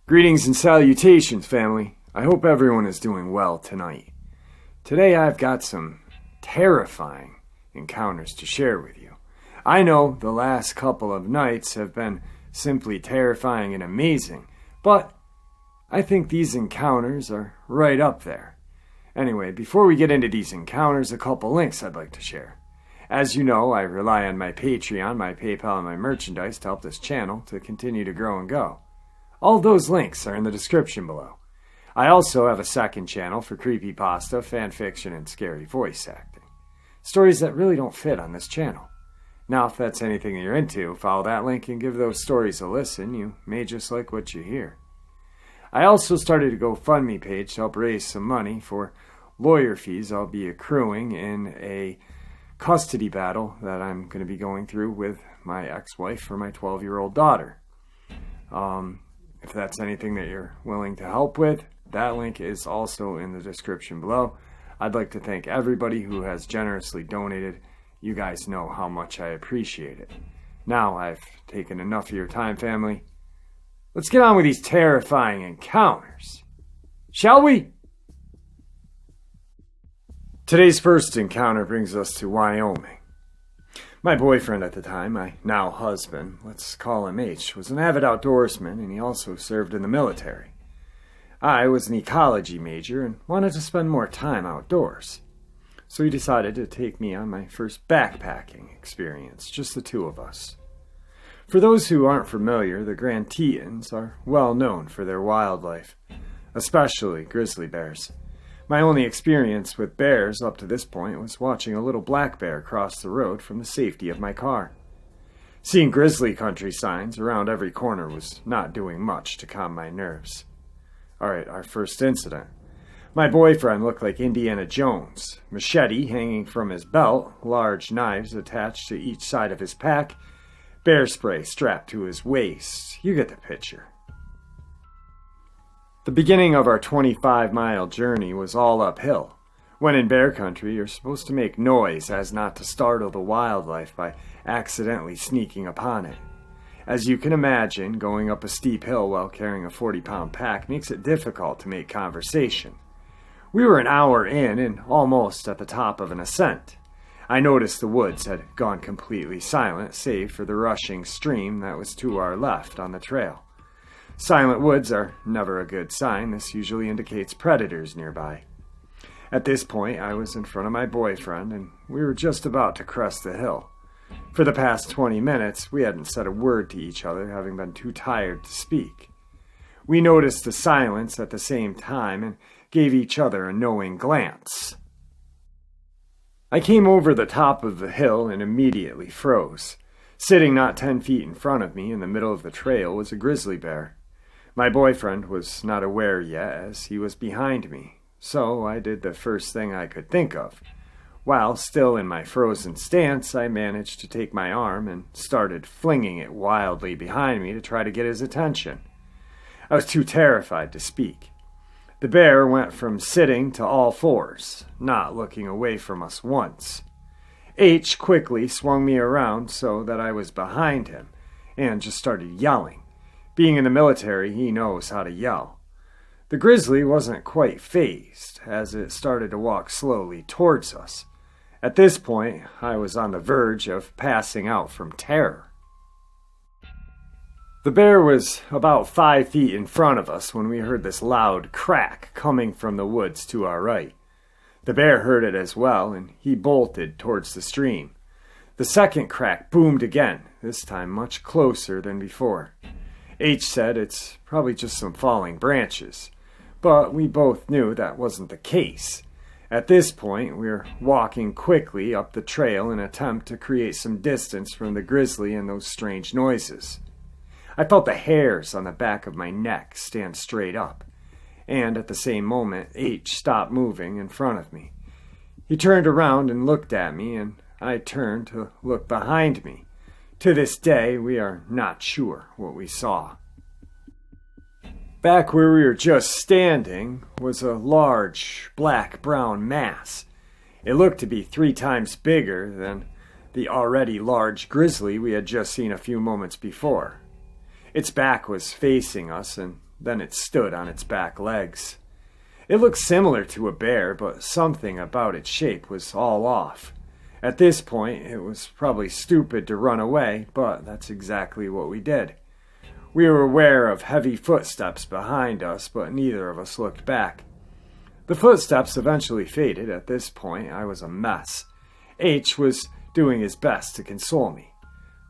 Greetings and salutations, family. I hope everyone is doing well tonight. Today I've got some terrifying encounters to share with you. I know the last couple of nights have been simply terrifying and amazing, but I think these encounters are right up there. Anyway, before we get into these encounters, a couple links I'd like to share. As you know, I rely on my Patreon, my PayPal, and my merchandise to help this channel to continue to grow and go. All those links are in the description below. I also have a second channel for creepypasta, fanfiction, and scary voice acting. Stories that really don't fit on this channel. Now, if that's anything you're into, follow that link and give those stories a listen. You may just like what you hear. I also started a GoFundMe page to help raise some money for lawyer fees I'll be accruing in a custody battle that I'm going to be going through with my ex-wife for my 12-year-old daughter. If that's anything that you're willing to help with, that link is also in the description below. I'd like to thank everybody who has generously donated. You guys know how much I appreciate it. Now I've taken enough of your time, family. Let's get on with these terrifying encounters, shall we? Today's first encounter brings us to Wyoming. My boyfriend at the time, my now husband, let's call him H, was an avid outdoorsman, and he also served in the military. I was an ecology major and wanted to spend more time outdoors. So he decided to take me on my first backpacking experience, just the two of us. For those who aren't familiar, the Grand Tetons are well known for their wildlife, especially grizzly bears. My only experience with bears up to this point was watching a little black bear cross the road from the safety of my car. Seeing grizzly country signs around every corner was not doing much to calm my nerves. Alright, our first incident. My boyfriend looked like Indiana Jones, machete hanging from his belt, large knives attached to each side of his pack, bear spray strapped to his waist. You get the picture. The beginning of our 25-mile journey was all uphill. When in bear country, you're supposed to make noise as not to startle the wildlife by accidentally sneaking upon it. As you can imagine, going up a steep hill while carrying a 40-pound pack makes it difficult to make conversation. We were an hour in and almost at the top of an ascent. I noticed the woods had gone completely silent, save for the rushing stream that was to our left on the trail. Silent woods are never a good sign. This usually indicates predators nearby. At this point, I was in front of my boyfriend, and we were just about to crest the hill. For the past 20 minutes, we hadn't said a word to each other, having been too tired to speak. We noticed the silence at the same time and gave each other a knowing glance. I came over the top of the hill and immediately froze. Sitting not 10 feet in front of me in the middle of the trail was a grizzly bear. My boyfriend was not aware yet as he was behind me, so I did the first thing I could think of. While still in my frozen stance, I managed to take my arm and started flinging it wildly behind me to try to get his attention. I was too terrified to speak. The bear went from sitting to all fours, not looking away from us once. H quickly swung me around so that I was behind him and just started yelling. Being in the military, he knows how to yell. The grizzly wasn't quite fazed as it started to walk slowly towards us. At this point, I was on the verge of passing out from terror. The bear was about 5 feet in front of us when we heard this loud crack coming from the woods to our right. The bear heard it as well, and he bolted towards the stream. The second crack boomed again, this time much closer than before. H said it's probably just some falling branches, but we both knew that wasn't the case. At this point, we were walking quickly up the trail in an attempt to create some distance from the grizzly and those strange noises. I felt the hairs on the back of my neck stand straight up, and at the same moment, H stopped moving in front of me. He turned around and looked at me, and I turned to look behind me. To this day, we are not sure what we saw. Back where we were just standing was a large black-brown mass. It looked to be 3 times bigger than the already large grizzly we had just seen a few moments before. Its back was facing us, and then it stood on its back legs. It looked similar to a bear, but something about its shape was all off. At this point, it was probably stupid to run away, but that's exactly what we did. We were aware of heavy footsteps behind us, but neither of us looked back. The footsteps eventually faded. At this point, I was a mess. H was doing his best to console me.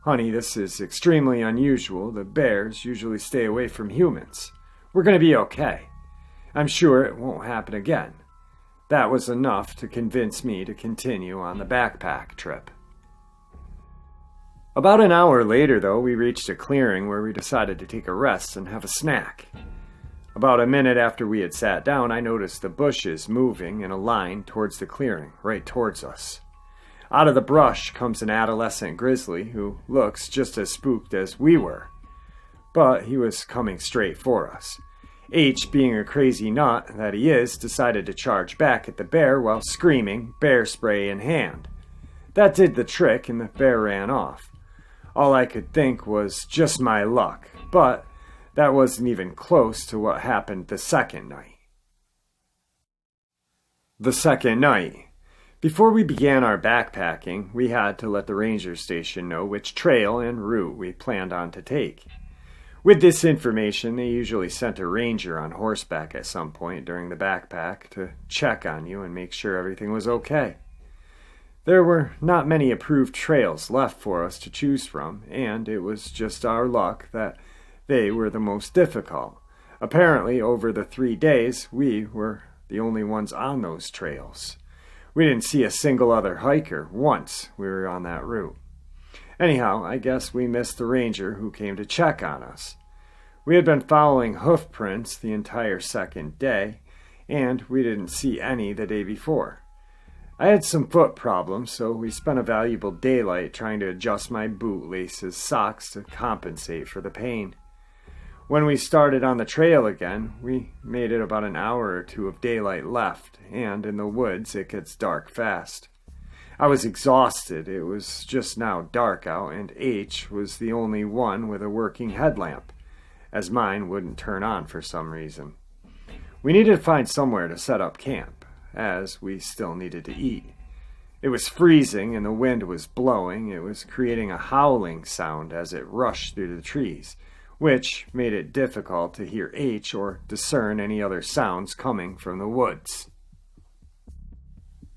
"Honey, this is extremely unusual. The bears usually stay away from humans. We're going to be okay. I'm sure it won't happen again." That was enough to convince me to continue on the backpack trip. About an hour later, though, we reached a clearing where we decided to take a rest and have a snack. About a minute after we had sat down, I noticed the bushes moving in a line towards the clearing, right towards us. Out of the brush comes an adolescent grizzly who looks just as spooked as we were, but he was coming straight for us. H, being a crazy nut that he is, decided to charge back at the bear while screaming, bear spray in hand. That did the trick and the bear ran off. All I could think was just my luck, but that wasn't even close to what happened the second night. The second night. Before we began our backpacking, we had to let the ranger station know which trail and route we planned on to take. With this information, they usually sent a ranger on horseback at some point during the backpack to check on you and make sure everything was okay. There were not many approved trails left for us to choose from, and it was just our luck that they were the most difficult. Apparently, over the 3 days, we were the only ones on those trails. We didn't see a single other hiker once we were on that route. Anyhow, I guess we missed the ranger who came to check on us. We had been following hoof prints the entire second day, and we didn't see any the day before. I had some foot problems, so we spent a valuable daylight trying to adjust my bootlaces socks to compensate for the pain. When we started on the trail again, we made it about an hour or 2 of daylight left, and in the woods it gets dark fast. I was exhausted. It was just now dark out, and H was the only one with a working headlamp, as mine wouldn't turn on for some reason. We needed to find somewhere to set up camp, as we still needed to eat. It was freezing and the wind was blowing. It was creating a howling sound as it rushed through the trees, which made it difficult to hear H or discern any other sounds coming from the woods.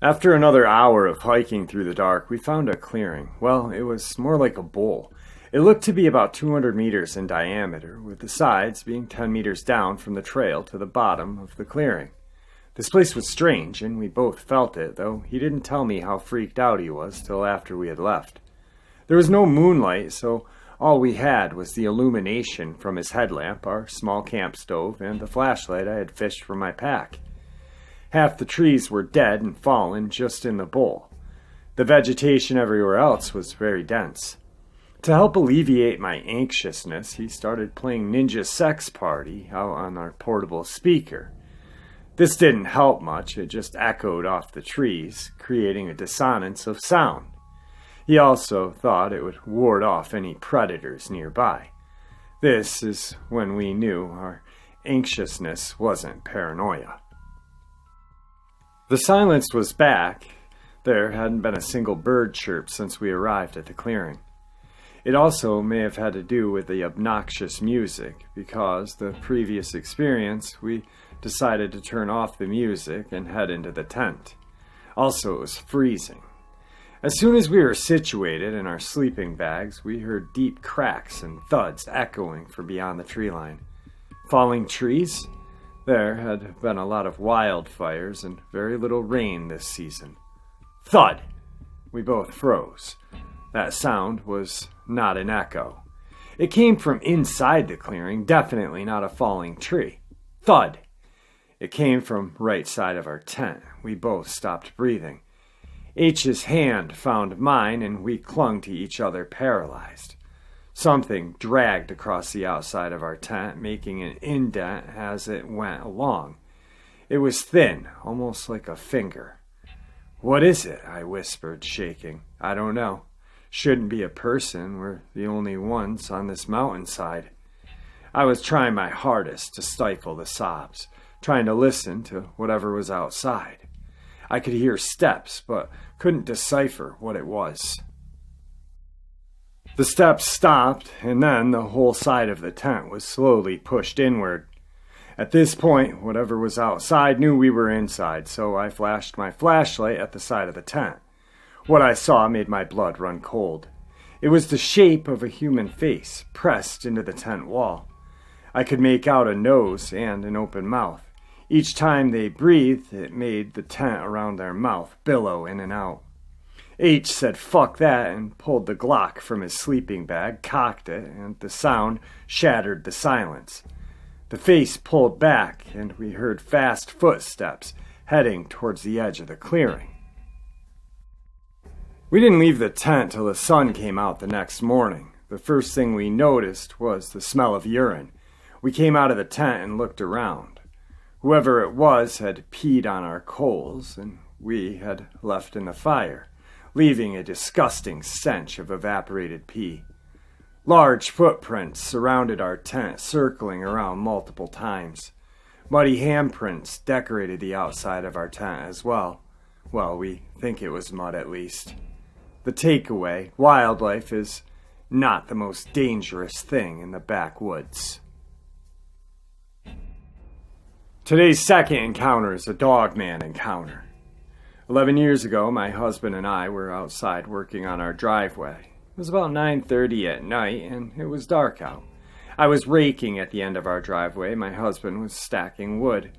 After another hour of hiking through the dark, we found a clearing. Well, it was more like a bowl. It looked to be about 200 meters in diameter, with the sides being 10 meters down from the trail to the bottom of the clearing. This place was strange, and we both felt it, though he didn't tell me how freaked out he was till after we had left. There was no moonlight, so all we had was the illumination from his headlamp, our small camp stove, and the flashlight I had fished from my pack. Half the trees were dead and fallen just in the bowl. The vegetation everywhere else was very dense. To help alleviate my anxiousness, he started playing Ninja Sex Party out on our portable speaker. This didn't help much, it just echoed off the trees, creating a dissonance of sound. He also thought it would ward off any predators nearby. This is when we knew our anxiousness wasn't paranoia. The silence was back. There hadn't been a single bird chirp since we arrived at the clearing. It also may have had to do with the obnoxious music, because the previous experience we decided to turn off the music and head into the tent. Also, it was freezing. As soon as we were situated in our sleeping bags, we heard deep cracks and thuds echoing from beyond the tree line. Falling trees? There had been a lot of wildfires and very little rain this season. Thud! We both froze. That sound was not an echo. It came from inside the clearing, definitely not a falling tree. Thud! It came from right side of our tent. We both stopped breathing. H's hand found mine, and we clung to each other paralyzed. Something dragged across the outside of our tent, making an indent as it went along. It was thin, almost like a finger. "What is it?" I whispered, shaking. "I don't know. Shouldn't be a person. We're the only ones on this mountainside." I was trying my hardest to stifle the sobs, trying to listen to whatever was outside. I could hear steps, but couldn't decipher what it was. The steps stopped, and then the whole side of the tent was slowly pushed inward. At this point, whatever was outside knew we were inside, so I flashed my flashlight at the side of the tent. What I saw made my blood run cold. It was the shape of a human face pressed into the tent wall. I could make out a nose and an open mouth. Each time they breathed, it made the tent around their mouth billow in and out. H said "fuck that" and pulled the Glock from his sleeping bag, cocked it, and the sound shattered the silence. The face pulled back, and we heard fast footsteps heading towards the edge of the clearing. We didn't leave the tent till the sun came out the next morning. The first thing we noticed was the smell of urine. We came out of the tent and looked around. Whoever it was had peed on our coals, and we had left in the fire, leaving a disgusting stench of evaporated pee. Large footprints surrounded our tent, circling around multiple times. Muddy handprints decorated the outside of our tent as well. Well, we think it was mud at least. The takeaway: wildlife is not the most dangerous thing in the backwoods. Today's second encounter is a Dogman encounter. 11 years ago, my husband and I were outside working on our driveway. It was about 9:30 at night, and it was dark out. I was raking at the end of our driveway. My husband was stacking wood.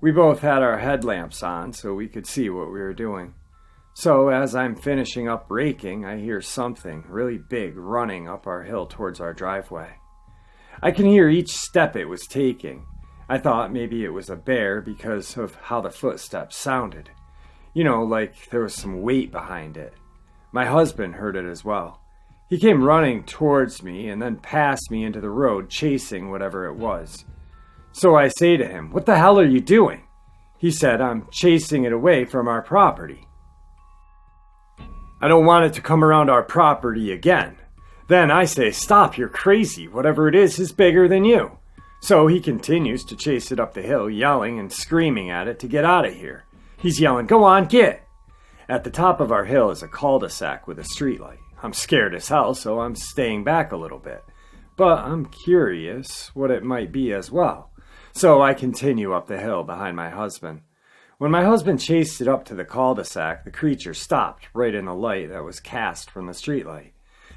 We both had our headlamps on so we could see what we were doing. So as I'm finishing up raking, I hear something really big running up our hill towards our driveway. I can hear each step it was taking. I thought maybe it was a bear because of how the footsteps sounded. You know, like there was some weight behind it. My husband heard it as well. He came running towards me and then past me into the road, chasing whatever it was. So I say to him, "What the hell are you doing?" He said, "I'm chasing it away from our property. I don't want it to come around our property again." Then I say, "Stop, you're crazy. Whatever it is bigger than you." So he continues to chase it up the hill, yelling and screaming at it to get out of here. He's yelling, "Go on, get!" At the top of our hill is a cul-de-sac with a streetlight. I'm scared as hell, so I'm staying back a little bit. But I'm curious what it might be as well. So I continue up the hill behind my husband. When my husband chased it up to the cul-de-sac, the creature stopped right in the light that was cast from the streetlight.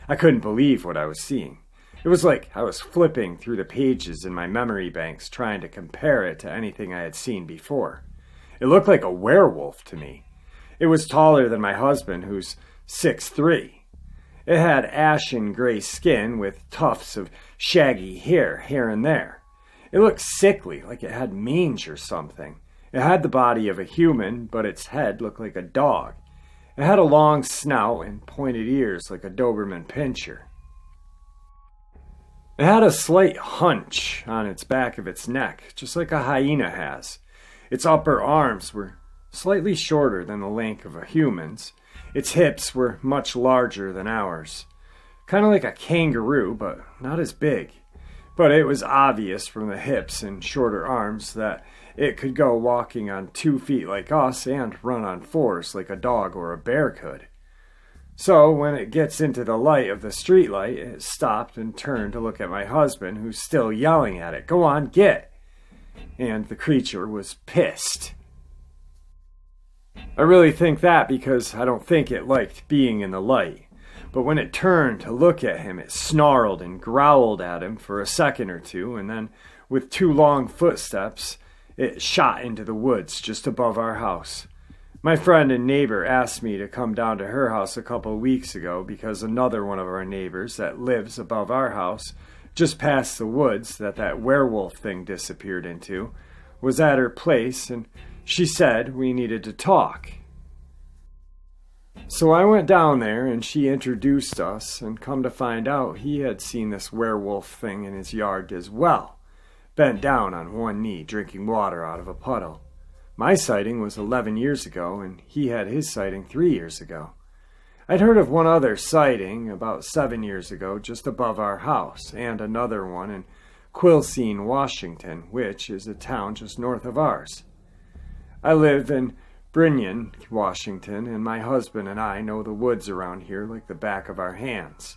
I couldn't believe what I was seeing. It was like I was flipping through the pages in my memory banks trying to compare it to anything I had seen before. It looked like a werewolf to me. It was taller than my husband, who's 6'3". It had ashen gray skin with tufts of shaggy hair here and there. It looked sickly, like it had mange or something. It had the body of a human, but its head looked like a dog. It had a long snout and pointed ears like a Doberman pinscher. It had a slight hunch on its back of its neck, just like a hyena has. Its upper arms were slightly shorter than the length of a human's. Its hips were much larger than ours. Kind of like a kangaroo, but not as big. But it was obvious from the hips and shorter arms that it could go walking on 2 feet like us and run on 4s like a dog or a bear could. So when it gets into the light of the streetlight, it stopped and turned to look at my husband, who's still yelling at it, "Go on, get!" And the creature was pissed. I really think that because I don't think it liked being in the light. But when it turned to look at him, it snarled and growled at him for a second or two, and then, with 2 long footsteps, it shot into the woods just above our house. My friend and neighbor asked me to come down to her house a couple weeks ago because another one of our neighbors that lives above our house, just past the woods that werewolf thing disappeared into, was at her place, and she said we needed to talk. So I went down there and she introduced us, and come to find out he had seen this werewolf thing in his yard as well, bent down on one knee drinking water out of a puddle. My sighting was 11 years ago, and he had his sighting 3 years ago. I'd heard of one other sighting about 7 years ago just above our house, and another one in Quilcene, Washington, which is a town just north of ours. I live in Brinion, Washington, and my husband and I know the woods around here like the back of our hands.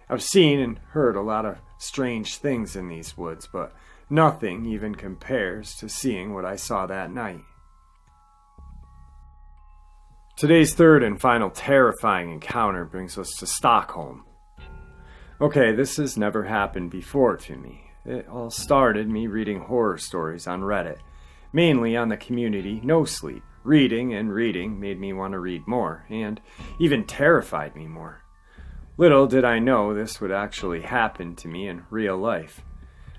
I've seen and heard a lot of strange things in these woods, but nothing even compares to seeing what I saw that night. Today's third and final terrifying encounter brings us to Stockholm. Okay, this has never happened before to me. It all started me reading horror stories on Reddit, mainly on the community No Sleep. Reading and reading made me want to read more, and even terrified me more. Little did I know this would actually happen to me in real life.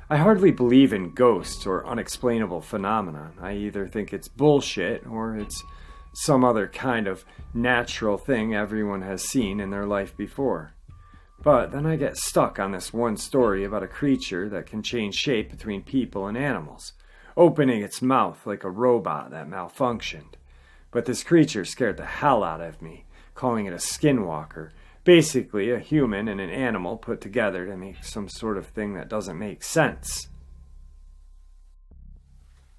I hardly believe in ghosts or unexplainable phenomenon. I either think it's bullshit or it's some other kind of natural thing everyone has seen in their life before. But then I get stuck on this one story about a creature that can change shape between people and animals, opening its mouth like a robot that malfunctioned. But this creature scared the hell out of me, calling it a skinwalker, basically a human and an animal put together to make some sort of thing that doesn't make sense.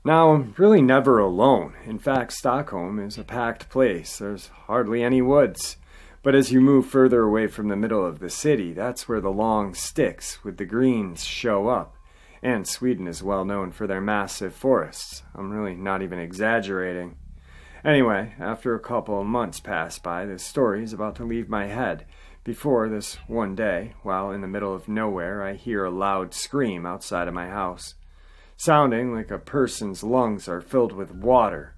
Now, I'm really never alone. In fact, Stockholm is a packed place. There's hardly any woods. But as you move further away from the middle of the city, that's where the long sticks with the greens show up. And Sweden is well known for their massive forests. I'm really not even exaggerating. Anyway, after a couple of months pass by, this story is about to leave my head. Before this one day, while in the middle of nowhere, I hear a loud scream outside of my house, sounding like a person's lungs are filled with water,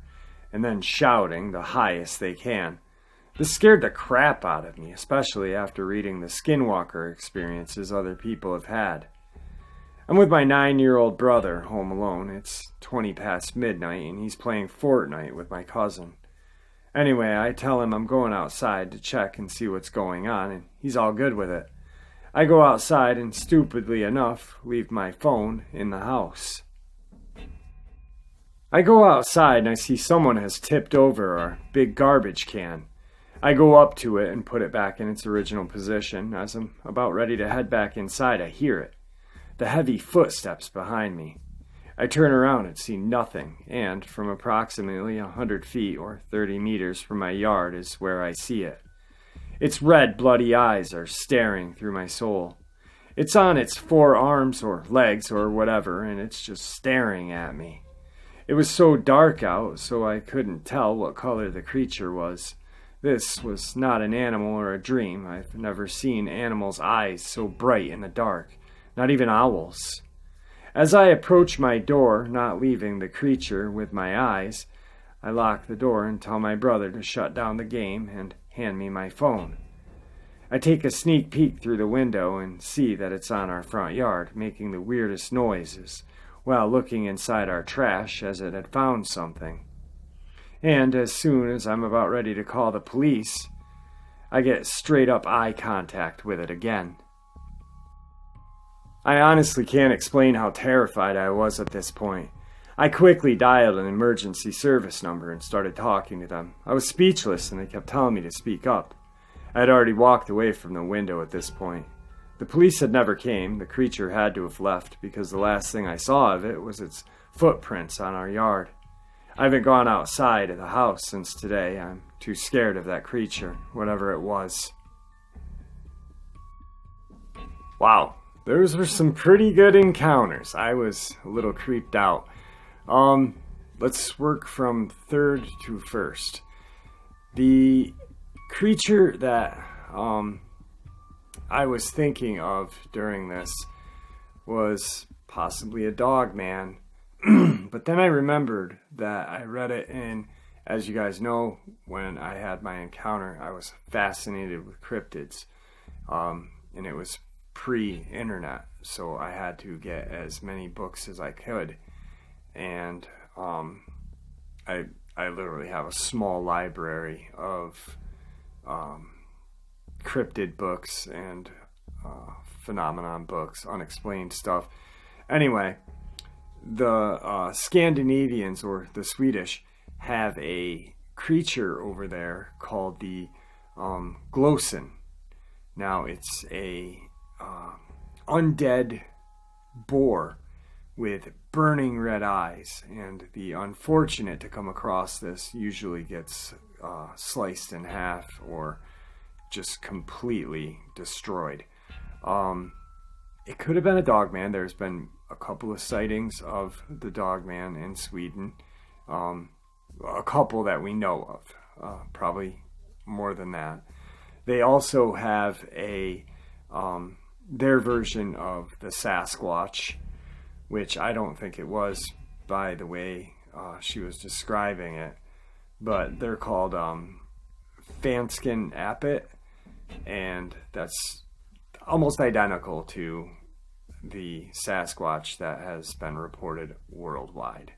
and then shouting the highest they can. This scared the crap out of me, especially after reading the skinwalker experiences other people have had. I'm with my 9-year-old brother home alone. It's 20 past midnight, and he's playing Fortnite with my cousin. Anyway, I tell him I'm going outside to check and see what's going on, and he's all good with it. I go outside and, stupidly enough, leave my phone in the house. I go outside and I see someone has tipped over our big garbage can. I go up to it and put it back in its original position. As I'm about ready to head back inside, I hear it. The heavy footsteps behind me. I turn around and see nothing, and from approximately 100 feet or 30 meters from my yard is where I see it. Its red, bloody eyes are staring through my soul. It's on its 4 arms or legs or whatever, and it's just staring at me. It was so dark out, so I couldn't tell what color the creature was. This was not an animal or a dream. I've never seen animals' eyes so bright in the dark, not even owls. As I approach my door, not leaving the creature with my eyes, I lock the door and tell my brother to shut down the game and hand me my phone. I take a sneak peek through the window and see that it's on our front yard, making the weirdest noises, while looking inside our trash as it had found something. And as soon as I'm about ready to call the police, I get straight up eye contact with it again. I honestly can't explain how terrified I was at this point. I quickly dialed an emergency service number and started talking to them. I was speechless and they kept telling me to speak up. I had already walked away from the window at this point. The police had never came. The creature had to have left because the last thing I saw of it was its footprints on our yard. I haven't gone outside of the house since today. I'm too scared of that creature, whatever it was. Wow, those were some pretty good encounters. I was a little creeped out. Let's work from third to first. The creature that I was thinking of during this was possibly a Dogman, but then I remembered that I read it in, as you guys know, when I had my encounter, I was fascinated with cryptids, and it was pre-internet, so I had to get as many books as I could, and I literally have a small library of cryptid books and phenomenon books, unexplained stuff. Anyway, the Scandinavians, or the Swedish, have a creature over there called the Glowson. Now, it's a undead boar with burning red eyes, and the unfortunate to come across this usually gets sliced in half or just completely destroyed. It could have been a Dogman. There's been a couple of sightings of the Dogman in Sweden. A couple that we know of. Probably more than that. They also have their version of the Sasquatch, which I don't think it was, by the way she was describing it. But they're called Fanskin Appet, and that's almost identical to the Sasquatch that has been reported worldwide.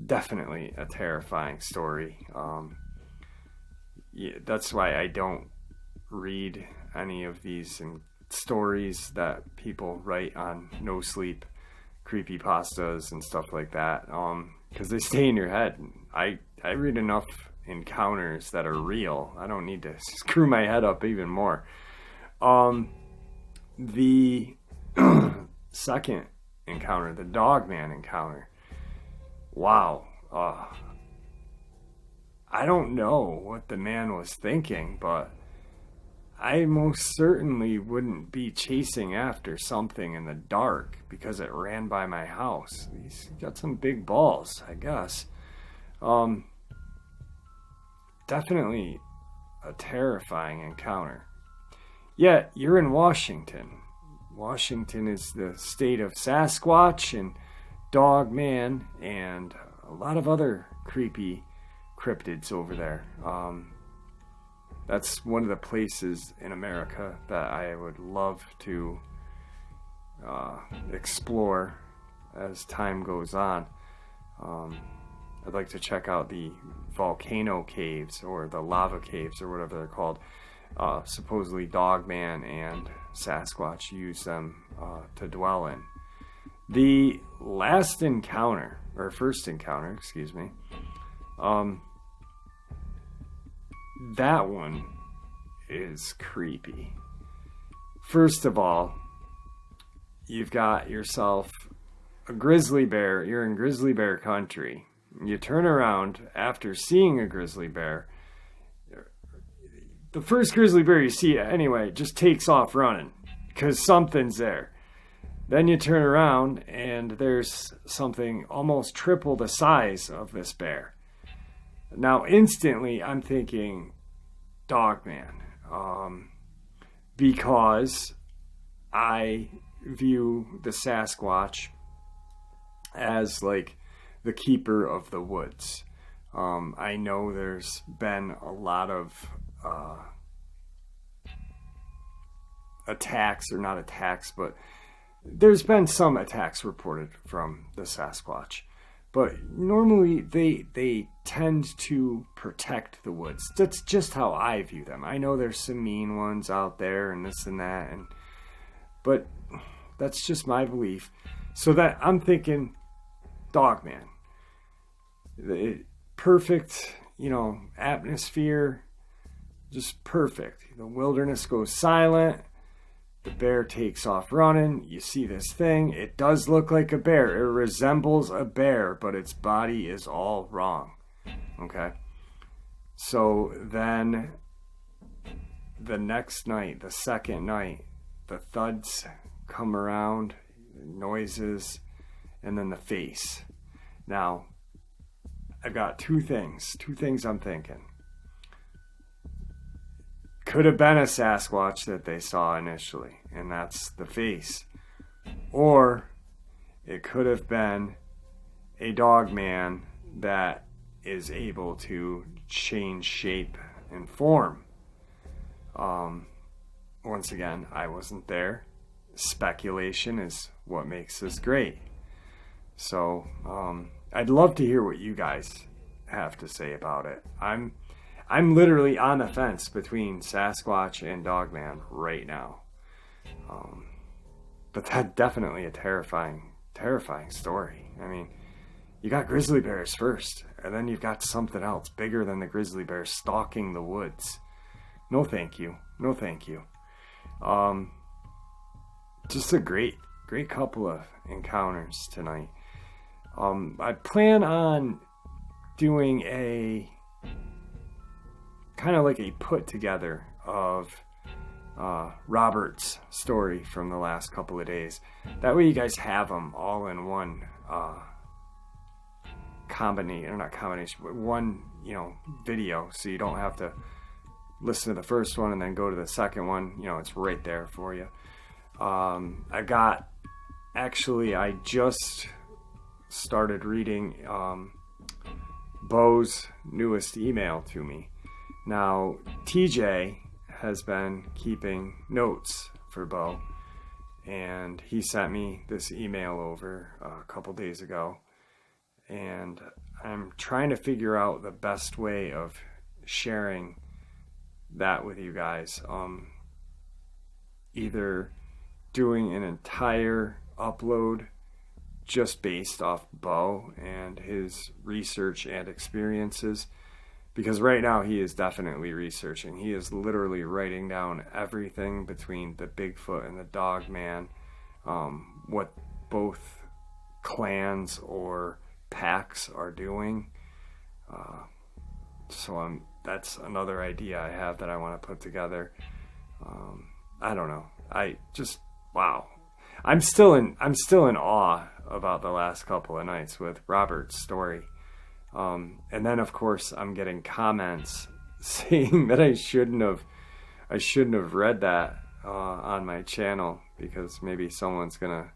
Definitely a terrifying story. Yeah, that's why I don't read any of these stories that people write on No Sleep creepypastas and stuff like that, because they stay in your head. I read enough encounters that are real. I don't need to screw my head up even more. The second encounter, the Dogman encounter, wow. I don't know what the man was thinking, but I most certainly wouldn't be chasing after something in the dark because it ran by my house. He's got some big balls, I guess. Definitely a terrifying encounter. Yet, you're in Washington. Washington is the state of Sasquatch and Dogman and a lot of other creepy cryptids over there. That's one of the places in America that I would love to explore as time goes on. I'd like to check out the volcano caves or the lava caves or whatever they're called. Supposedly Dogman and Sasquatch use them to dwell in. The first encounter, excuse me, that one is creepy. First of all, you've got yourself a grizzly bear. You're in grizzly bear country. You turn around after seeing a grizzly bear. The first grizzly bear you see anyway just takes off running because something's there. Then you turn around and there's something almost triple the size of this bear. Now, instantly, I'm thinking Dogman, because I view the Sasquatch as like the keeper of the woods. I know there's been a lot of attacks, or not attacks, but there's been some attacks reported from the Sasquatch. But normally they tend to protect the woods. That's just how I view them. I know there's some mean ones out there and this and that, but that's just my belief. So that I'm thinking Dogman. Perfect, atmosphere, just perfect. The wilderness goes silent. The bear takes off running. You see this thing. It does look like a bear. It resembles a bear, but its body is all wrong. Okay? So then the next night, the second night, the thuds come around, noises, and then the face. Now, I've got two things I'm thinking. Could have been a Sasquatch that they saw initially, and that's the face. Or it could have been a Dogman that is able to change shape and form. Once again, I wasn't there. Speculation is what makes this great. So, I'd love to hear what you guys have to say about it. I'm literally on the fence between Sasquatch and Dogman right now. But that's definitely a terrifying story. I mean, you got grizzly bears first, and then you've got something else bigger than the grizzly bear stalking the woods. No thank you. No thank you. Just a great couple of encounters tonight. I plan on doing a kind of like a put together of Robert's story from the last couple of days. That way you guys have them all in one one video, so you don't have to listen to the first one and then go to the second one. It's right there for you. I just started reading Bo's newest email to me. Now, TJ has been keeping notes for Bo, and he sent me this email over a couple days ago, and I'm trying to figure out the best way of sharing that with you guys. Either doing an entire upload just based off Bo and his research and experiences, because right now he is definitely researching. He is literally writing down everything between the Bigfoot and the Dogman, what both clans or packs are doing. That's another idea I have that I want to put together. I don't know. Wow. I'm still in awe about the last couple of nights with Robert's story. And then of course I'm getting comments saying that I shouldn't have read that on my channel, because maybe someone's gonna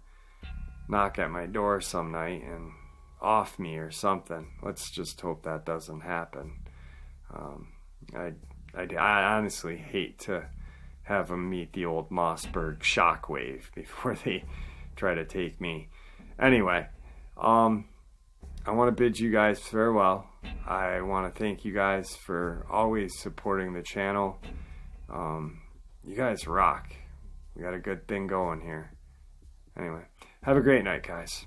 knock at my door some night and off me or something. Let's just hope that doesn't happen. I honestly hate to have them meet the old Mossberg shockwave before they try to take me. Anyway, I want to bid you guys farewell. I want to thank you guys for always supporting the channel. You guys rock. We got a good thing going here. Anyway, have a great night, guys.